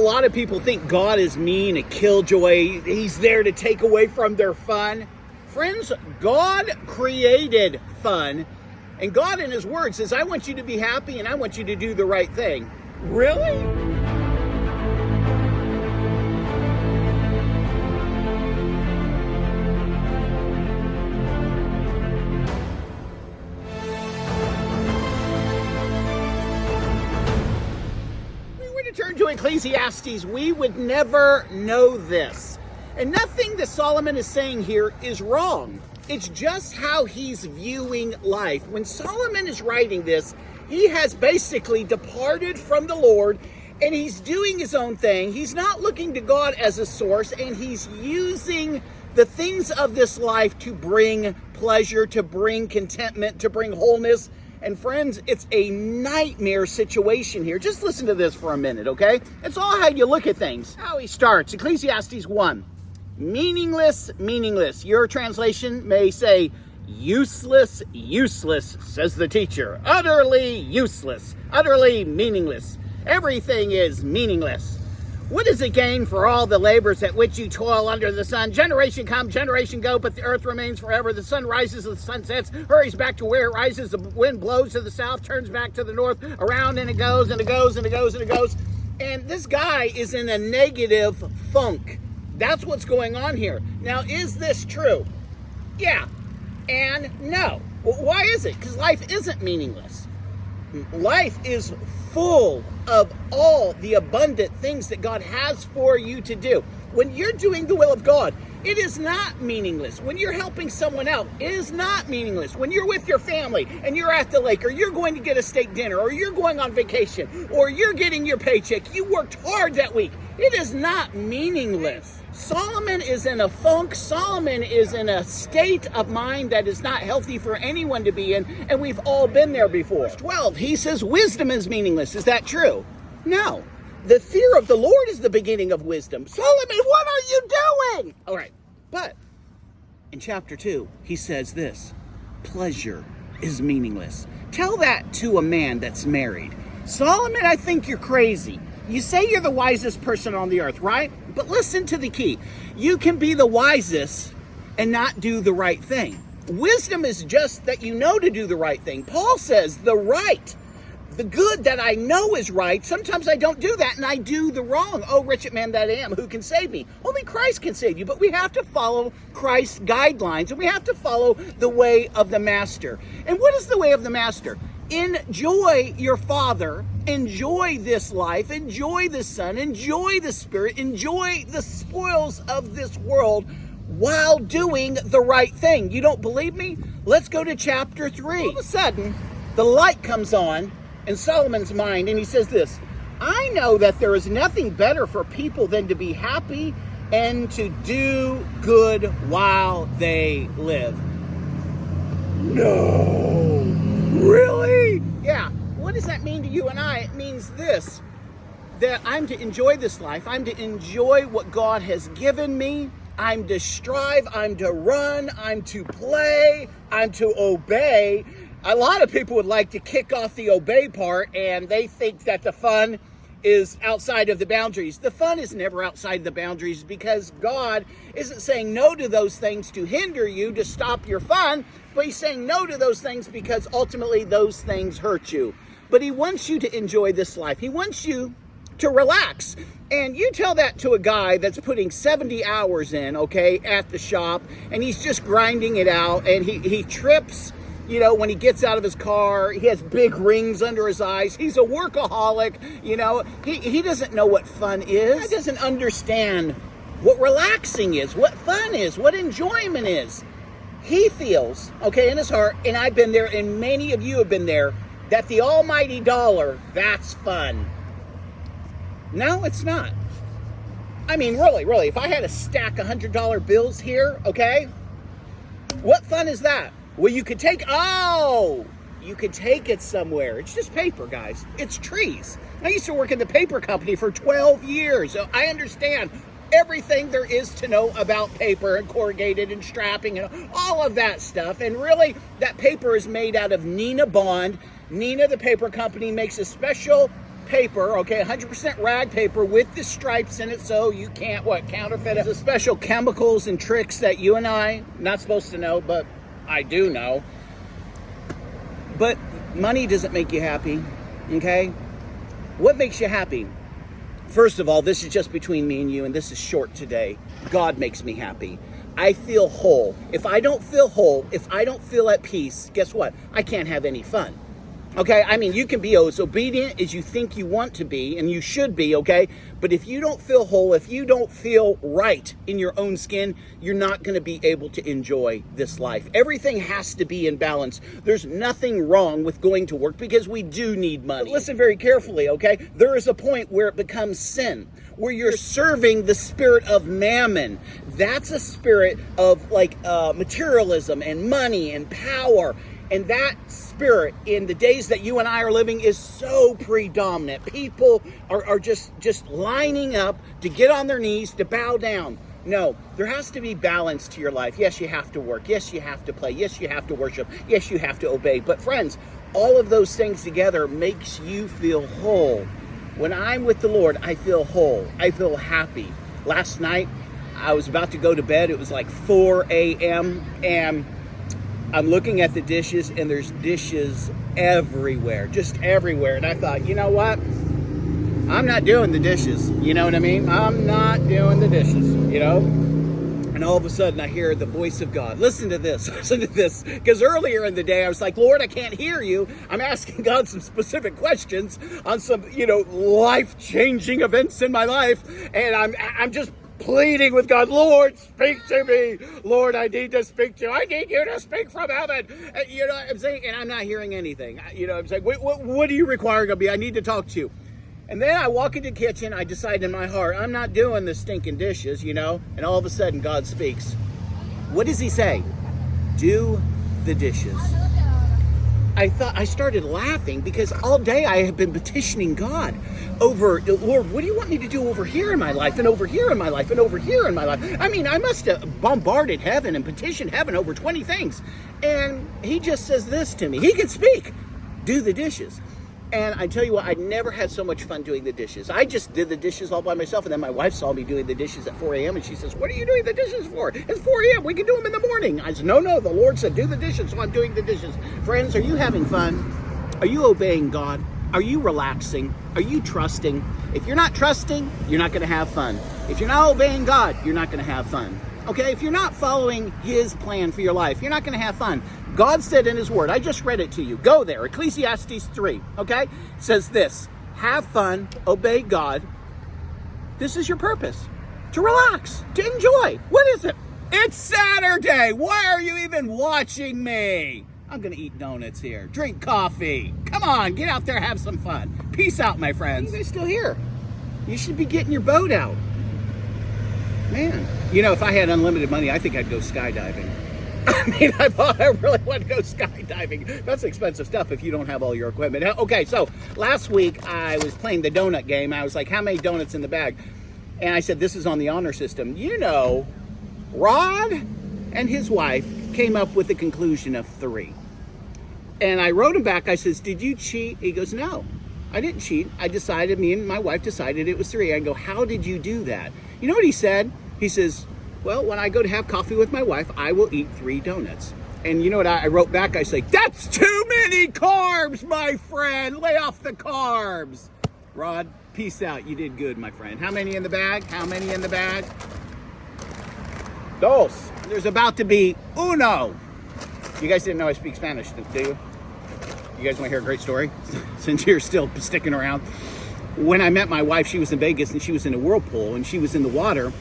lot of people think God is mean, a killjoy. He's there to take away from their fun. Friends, God created fun. And God in his word says, I want you to be happy and I want you to do the right thing. Really? Turn to Ecclesiastes, we would never know this. And nothing that Solomon is saying here is wrong. It's just how he's viewing life. When Solomon is writing this, he has basically departed from the Lord and he's doing his own thing. He's not looking to God as a source, and he's using the things of this life to bring pleasure, to bring contentment, to bring wholeness. And friends, it's a nightmare situation here. Just listen to this for a minute, okay? It's all how you look at things. How he starts, Ecclesiastes 1. Meaningless, meaningless. Your translation may say, useless, useless, says the teacher. Utterly useless, utterly meaningless. Everything is meaningless. What is the gain for all the labors at which you toil under the sun? Generation comes, generation go, but the earth remains forever. The sun rises, the sun sets, hurries back to where it rises. The wind blows to the south, turns back to the north, around, and it goes, and it goes, and it goes, and it goes. And this guy is in a negative funk. That's what's going on here. Now, is this true? Yeah and no. Well, why is it? Because life isn't meaningless. Life is full of all the abundant things that God has for you to do. When you're doing the will of God, it is not meaningless. When you're helping someone out, it is not meaningless. When you're with your family and you're at the lake, or you're going to get a steak dinner, or you're going on vacation, or you're getting your paycheck, you worked hard that week, it is not meaningless. Solomon is in a funk. Solomon is in a state of mind that is not healthy for anyone to be in, and we've all been there before. Verse 12, he says wisdom is meaningless. Is that true? No. The fear of the Lord is the beginning of wisdom. Solomon, what are you doing? All right, but in chapter 2, he says this, pleasure is meaningless. Tell that to a man that's married. Solomon, I think you're crazy. You say you're the wisest person on the earth, right? But listen to the key. You can be the wisest and not do the right thing. Wisdom is just that you know to do the right thing. Paul says the right, the good that I know is right, sometimes I don't do that and I do the wrong. Oh, wretched man that I am, who can save me? Only Christ can save you, but we have to follow Christ's guidelines and we have to follow the way of the master. And what is the way of the master? Enjoy your Father, enjoy this life, enjoy the Son, enjoy the Spirit, enjoy the spoils of this world while doing the right thing. You don't believe me? Let's go to chapter 3. All of a sudden, the light comes on in Solomon's mind, and he says this, I know that there is nothing better for people than to be happy and to do good while they live. No, really? Yeah. What does that mean to you and I? It means this, that I'm to enjoy this life. I'm to enjoy what God has given me. I'm to strive. I'm to run. I'm to play. I'm to obey. A lot of people would like to kick off the obey part, and they think that the fun is outside of the boundaries. The fun is never outside the boundaries, because God isn't saying no to those things to hinder you, to stop your fun, but he's saying no to those things because ultimately those things hurt you. But he wants you to enjoy this life. He wants you to relax. And you tell that to a guy that's putting 70 hours in, okay, at the shop, and he's just grinding it out, and he trips, you know, when he gets out of his car. He has big rings under his eyes. He's a workaholic, you know. He doesn't know what fun is. He doesn't understand what relaxing is, what fun is, what enjoyment is. He feels, okay, in his heart, and I've been there, and many of you have been there, that the almighty dollar, that's fun. No, it's not. I mean, really, if I had a stack of $100 bills here, okay, what fun is that? Well, you could take it somewhere. It's just paper, guys. It's trees. I used to work in the paper company for 12 years. So I understand everything there is to know about paper and corrugated and strapping and all of that stuff. And really, that paper is made out of Nina Bond. Nina, the paper company, makes a special paper, okay, 100% rag paper with the stripes in it, so you can't, counterfeit it. There's special chemicals and tricks that you and I, not supposed to know, but I do know. But money doesn't make you happy, okay? What makes you happy? First of all, this is just between me and you, and this is short today. God makes me happy. I feel whole. If I don't feel whole, if I don't feel at peace, guess what? I can't have any fun. Okay, I mean, you can be as obedient as you think you want to be, and you should be, okay? But if you don't feel whole, if you don't feel right in your own skin, you're not going to be able to enjoy this life. Everything has to be in balance. There's nothing wrong with going to work because we do need money. But listen very carefully, okay? There is a point where it becomes sin, where you're serving the spirit of mammon. That's a spirit of materialism and money and power. And that spirit in the days that you and I are living is so predominant. People are just lining up to get on their knees, to bow down. No, there has to be balance to your life. Yes, you have to work. Yes, you have to play. Yes, you have to worship. Yes, you have to obey. But friends, all of those things together makes you feel whole. When I'm with the Lord, I feel whole. I feel happy. Last night, I was about to go to bed. It was like 4 a.m. and I'm looking at the dishes, and there's dishes everywhere, just everywhere. And I thought, you know what? I'm not doing the dishes. You know what I mean? I'm not doing the dishes, you know? And all of a sudden, I hear the voice of God. Listen to this. Listen to this. Because earlier in the day, I was like, Lord, I can't hear you. I'm asking God some specific questions on some, life-changing events in my life. And I'm just pleading with God, Lord, speak to me. Lord, I need to speak to you. I need you to speak from heaven. You know what I'm saying? And I'm not hearing anything. I'm saying, what do you require of me? I need to talk to you. And then I walk into the kitchen. I decide in my heart, I'm not doing the stinking dishes, and all of a sudden God speaks. What does he say? Do the dishes. I started laughing because all day I have been petitioning God over, Lord, what do you want me to do over here in my life and over here in my life and over here in my life? I mean, I must have bombarded heaven and petitioned heaven over 20 things. And he just says this to me. He can speak. Do the dishes. And I tell you what, I never had so much fun doing the dishes. I just did the dishes all by myself, and then my wife saw me doing the dishes at 4 a.m., and she says, what are you doing the dishes for? It's 4 a.m., we can do them in the morning. I said, no, the Lord said do the dishes, so I'm doing the dishes. Friends, are you having fun? Are you obeying God? Are you relaxing? Are you trusting? If you're not trusting, you're not going to have fun. If you're not obeying God, you're not going to have fun. Okay, if you're not following his plan for your life, you're not going to have fun. God said in his word, I just read it to you. Go there, Ecclesiastes 3, okay? It says this, have fun, obey God. This is your purpose, to relax, to enjoy. What is it? It's Saturday. Why are you even watching me? I'm going to eat donuts here, drink coffee. Come on, get out there, have some fun. Peace out, my friends. You guys still here? You should be getting your boat out. Man, if I had unlimited money, I think I'd go skydiving. I mean, I really want to go skydiving. That's expensive stuff if you don't have all your equipment. Okay, so last week I was playing the donut game. I was like, how many donuts in the bag? And I said, this is on the honor system. Rod and his wife came up with a conclusion of 3. And I wrote him back. I says, did you cheat? He goes, no, I didn't cheat. Me and my wife decided it was 3. I go, how did you do that? You know what he said? He says, well, when I go to have coffee with my wife, I will eat 3 donuts. And you know what I wrote back? I say, that's too many carbs, my friend. Lay off the carbs. Rod, peace out. You did good, my friend. How many in the bag? How many in the bag? Dos. There's about to be uno. You guys didn't know I speak Spanish, do you? You guys want to hear a great story? Since you're still sticking around. When I met my wife, she was in Vegas, and she was in a whirlpool, and she was in the water.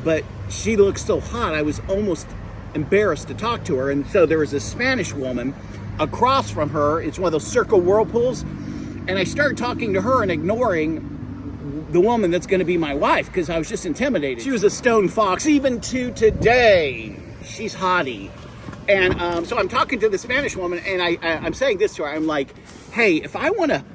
But she looked so hot, I was almost embarrassed to talk to her. And so there was a Spanish woman across from her. It's one of those circle whirlpools. And I started talking to her and ignoring the woman that's going to be my wife because I was just intimidated. She was a stone fox. Even to today, she's hottie. And so I'm talking to the Spanish woman, and I'm saying this to her. I'm like, hey, if I want to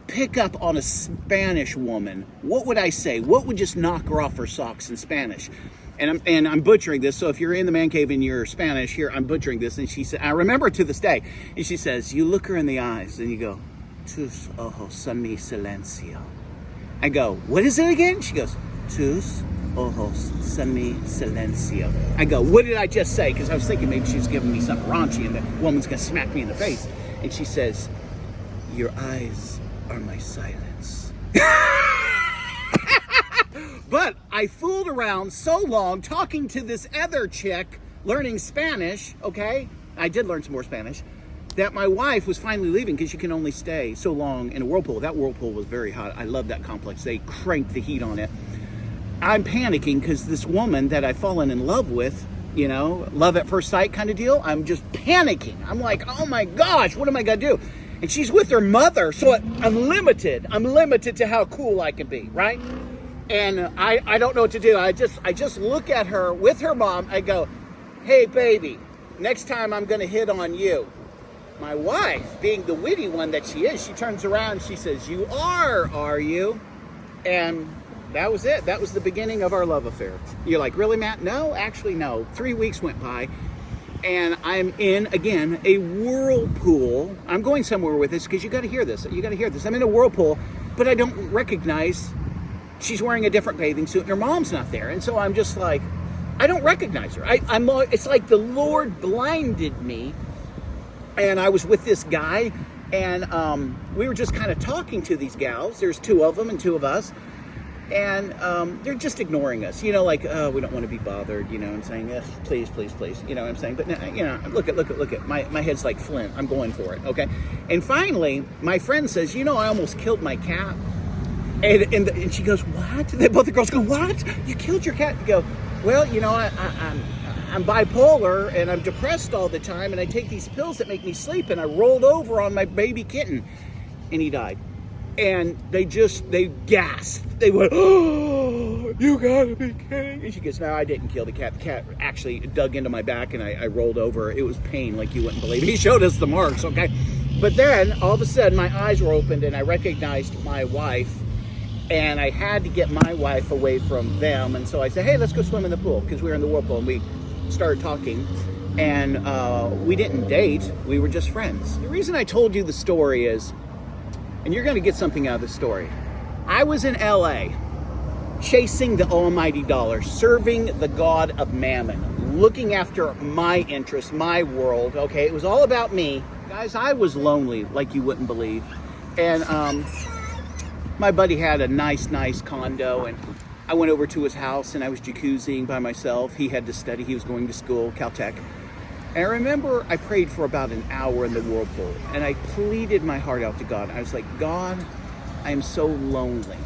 pick up on a Spanish woman, what would I say? What would just knock her off her socks in Spanish? And I'm butchering this, so if you're in the man cave and you're Spanish, here, I'm butchering this. And she said, I remember it to this day. And she says, you look her in the eyes and you go, tus ojos son mi silencio. I go, what is it again? She goes, tus ojos son mi silencio. I go, what did I just say? Because I was thinking maybe she was giving me something raunchy and the woman's going to smack me in the face. And she says, your eyes are my silence. But I fooled around so long talking to this other chick, learning Spanish, okay? I did learn some more Spanish, that my wife was finally leaving because you can only stay so long in a whirlpool. That whirlpool was very hot. I love that complex. They cranked the heat on it. I'm panicking because this woman that I've fallen in love with, you know, love at first sight kind of deal, I'm just panicking. I'm like, oh my gosh, what am I going to do? And she's with her mother, so I'm limited. I'm limited to how cool I can be, right? And I don't know what to do. I just look at her with her mom. I go, hey, baby, next time I'm going to hit on you. My wife, being the witty one that she is, she turns around and she says, you are you? And that was it. That was the beginning of our love affair. You're like, really, Matt? No, actually, no. 3 weeks went by, and I'm in, again, a whirlpool. I'm going somewhere with this because you got to hear this. You got to hear this. I'm in a whirlpool, but I don't recognize she's wearing a different bathing suit and her mom's not there. And so I'm just like, I don't recognize her. It's like the Lord blinded me. And I was with this guy, and we were just kind of talking to these gals. There's 2 of them and 2 of us. And they're just ignoring us, you know, like, oh, we don't want to be bothered, you know what I'm saying? Please, please, please, you know what I'm saying? But, you know, look at, my head's like flint. I'm going for it, okay? And finally, my friend says, you know, I almost killed my cat. And she goes, what? Both the girls go, what? You killed your cat? You go, well, you know, I'm bipolar and I'm depressed all the time and I take these pills that make me sleep and I rolled over on my baby kitten and he died. And they gasped. They went, oh, you gotta be kidding. And she goes, no, I didn't kill the cat. The cat actually dug into my back and I rolled over. It was pain like you wouldn't believe. He showed us the marks, okay? But then all of a sudden my eyes were opened and I recognized my wife. And I had to get my wife away from them. And so I said, hey, let's go swim in the pool because we were in the whirlpool and we started talking. And we didn't date. We were just friends. The reason I told you the story is, and you're going to get something out of the story. I was in LA chasing the almighty dollar, serving the god of mammon, looking after my interests, my world. Okay, it was all about me. Guys, I was lonely like you wouldn't believe. And my buddy had a nice condo, and I went over to his house and I was jacuzziing by myself. He had to study. He was going to school, Caltech. And I remember I prayed for about an hour in the whirlpool and I pleaded my heart out to God. I was like, God, I am so lonely.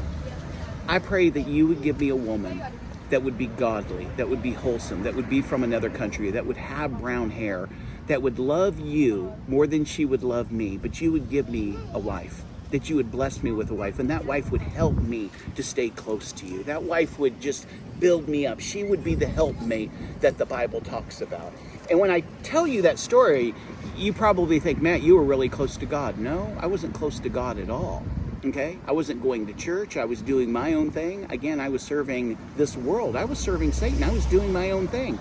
I pray that you would give me a woman that would be godly, that would be wholesome, that would be from another country, that would have brown hair, that would love you more than she would love me, but you would give me a wife, that you would bless me with a wife, and that wife would help me to stay close to you. That wife would just build me up. She would be the helpmate that the Bible talks about. And when I tell you that story, you probably think, Matt, you were really close to God. No, I wasn't close to God at all, okay? I wasn't going to church. I was doing my own thing. Again, I was serving this world. I was serving Satan. I was doing my own thing.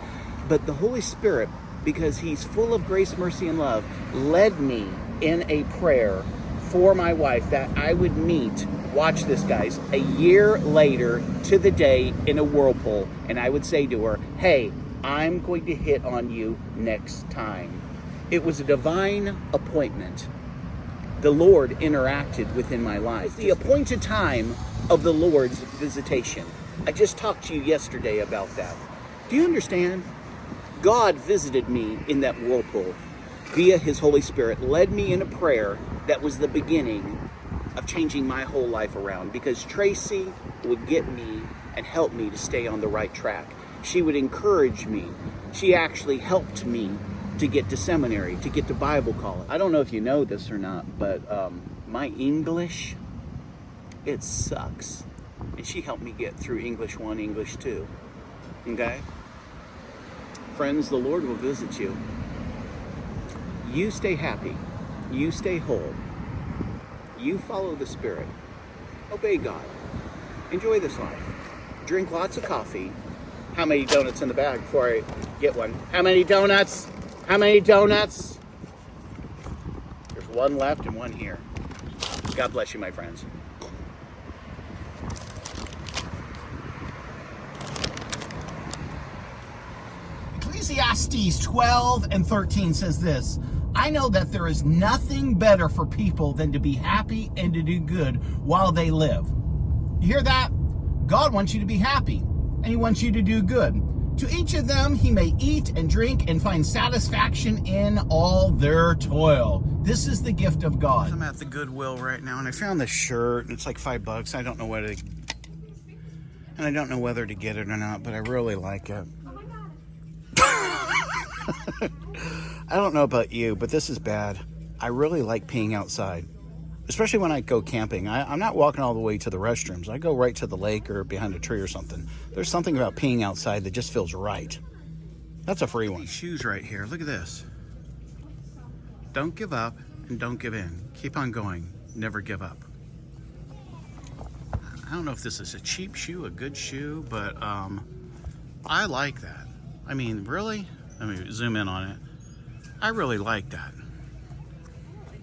But the Holy Spirit, because he's full of grace, mercy, and love, led me in a prayer for my wife that I would meet, watch this guys, a year later to the day in a whirlpool. And I would say to her, hey, I'm going to hit on you next time. It was a divine appointment. The Lord interacted within my life. The appointed time of the Lord's visitation. I just talked to you yesterday about that. Do you understand? God visited me in that whirlpool via his Holy Spirit, led me in a prayer that was the beginning of changing my whole life around, because Tracy would get me and help me to stay on the right track. She would encourage me. She actually helped me to get to seminary, to get to Bible college. I don't know if you know this or not, but my English, it sucks. And she helped me get through English 1, English 2. Okay? Friends, the Lord will visit you. You stay happy. You stay whole. You follow the Spirit. Obey God. Enjoy this life. Drink lots of coffee. How many donuts in the bag before I get one? How many donuts? How many donuts? There's one left and one here. God bless you, my friends. Ecclesiastes 12 and 13 says this: I know that there is nothing better for people than to be happy and to do good while they live. You hear that? God wants you to be happy, and he wants you to do good. To each of them he may eat and drink and find satisfaction in all their toil. This is the gift of God. I'm at the Goodwill right now, and I found this shirt, and it's like $5. I don't know whether to get it or not, but I really like it. I don't know about you, but this is bad. I really like peeing outside, especially when I go camping. I'm not walking all the way to the restrooms. I go right to the lake or behind a tree or something. There's something about peeing outside that just feels right. That's a free one. These shoes right here. Look at this. Don't give up and don't give in. Keep on going. Never give up. I don't know if this is a cheap shoe, a good shoe, but I like that. I mean, really? Let me zoom in on it. I really like that.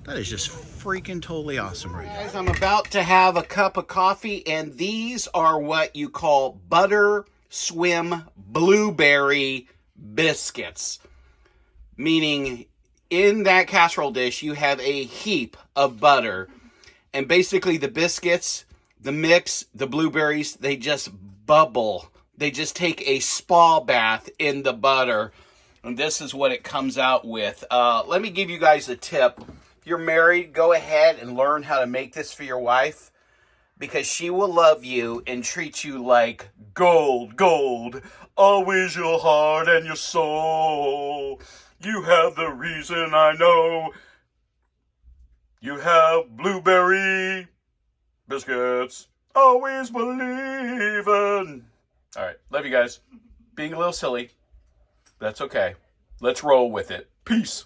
That is just freaking totally awesome right now. Guys, I'm about to have a cup of coffee, and these are what you call butter swim blueberry biscuits. Meaning, in that casserole dish, you have a heap of butter. And basically the biscuits, the mix, the blueberries, they just bubble. They just take a spa bath in the butter. And this is what it comes out with. Let me give you guys a tip. If you're married, go ahead and learn how to make this for your wife, because she will love you and treat you like gold, gold. Always your heart and your soul. You have the reason I know. You have blueberry biscuits. Always believing. All right, love you guys. Being a little silly. That's okay. Let's roll with it. Peace.